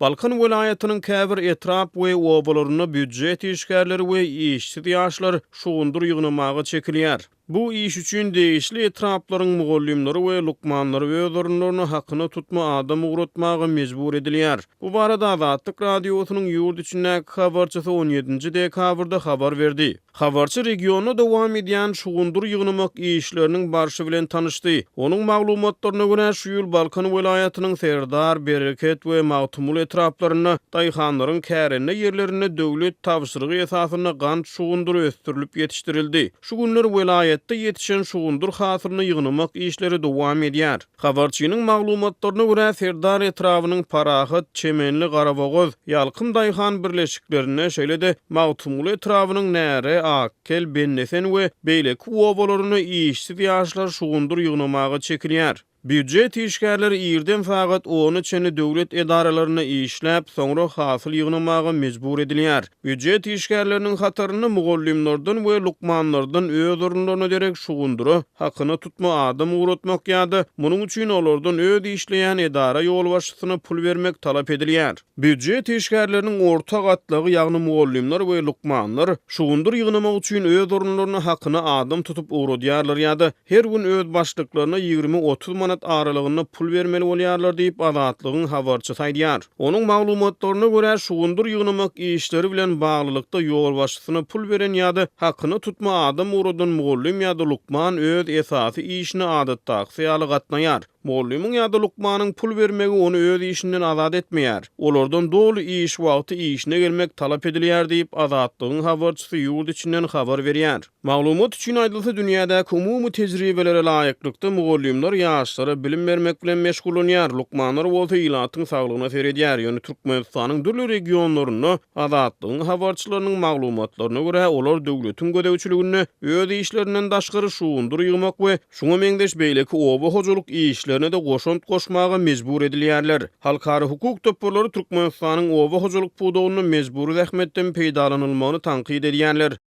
Balkan welaýatynyň käbir etrap we obalaryna büdjet işgärleri we işsiz ýaşlar şugundur ýygnamagy çekilýär. Bu iş üçin değişli etraplaryň mugallymlary we lukmanlary özleriniň hakyny tutma adam uğratmagy mejbur edilýär. Bu barada Azatlyk radiosynyň ýurt içindäki habarçysy 17-nji dekabrda habar berdi. Habarçy regionda dowam edýän şugundur ýygnamak işleriniň barşy bilen tanışdy. Onuň maglumatlaryna görä şu ýyl Balkan welaýatynyň Serdar, Bereket we Magtumul etraplaryna daýhanlaryň kärenne ýerlerine döwlet tabşyrygy esasyna gant şugundur ösdürilip ýetişdirildi. Şu günler welaýat yetişen şugundur hasyryny ýygnamak işleri dowam edýär. Habarçynyň maglumatlaryna görä Serdar etrawynyň Parahat, Çemenli, Garabogoz, Ýalkym daýhan birleşiklerine şeýle-de Magtumul etrawynyň näre, Akkel, Bennesen we beýleki obalaryny işsiz ýaşlar şugundur ýygnamagy çekilýär. Büdjet işgärleri ýerden faqat onu çeni döwlet edaralaryna işläp, soňra hasyl ýygnamagy mejbur edilýär. Büdjet işgärleriniň hataryny mugallymlardan we lukmanlardan öz orunlaryna derek şugundura hakyny tutma adam uğratmak ýa-da munyň üçin olardan öz işleýän edara ýol başçysyna pul bermek talap edilýär. Büdjet işgärleriniň orta gatlygy ýagny mugallymlar we lukmanlar şugundur ýygnamak üçin öz orunlaryna hakyny adam tutup uğradýarlar ýa-da her gün öz başlyklaryna 20-30 manat aralygyny pul bermeli bolýarlar diýip Azatlygyň habarçy saýdýar. Onuň maglumatlaryna görä şugundur ýygnamak işleri bilen baglylykda ýol başçysyna pul beren ýa-da hakyny tutma adam uğradan mugallym ýa-da lukman öz esasy işini adatdaky syýaly gatnaýar. Mugallymyň ýa-da lukmanyň pul bermegi onu öz işinden azad etmeýär. Olardan dolu iş wagty işine gelmek talap edilýär diýip Azatlygyň habarçysy ýurt içinden habar berýär. Maglumat üçin aýdylsa dünýädäki umumy tejribelere laýyklykda mugallymlar ýaşlara bilim bermek bilen meşgulanýar. Lukmanlar bolsa ýylatyň saglygyna ser edýär. Ýöne Türkmenistanyň dürli regionlaryna Azatlygyň habarçylarynyň maglumatlaryna görä olar döwletiň gödäwçiligine öz işlerinden daşgary şugundur ýygmak we şuňa meňdeş beýleki oba hojalyk işlerine de goşunt goşmaga mejbur edilýärler. Halkary hukuk topurlary Türkmenistanyň oba hojalyk budawyny mejburi zähmetden peýdalanylmagyny tankyd edýärler.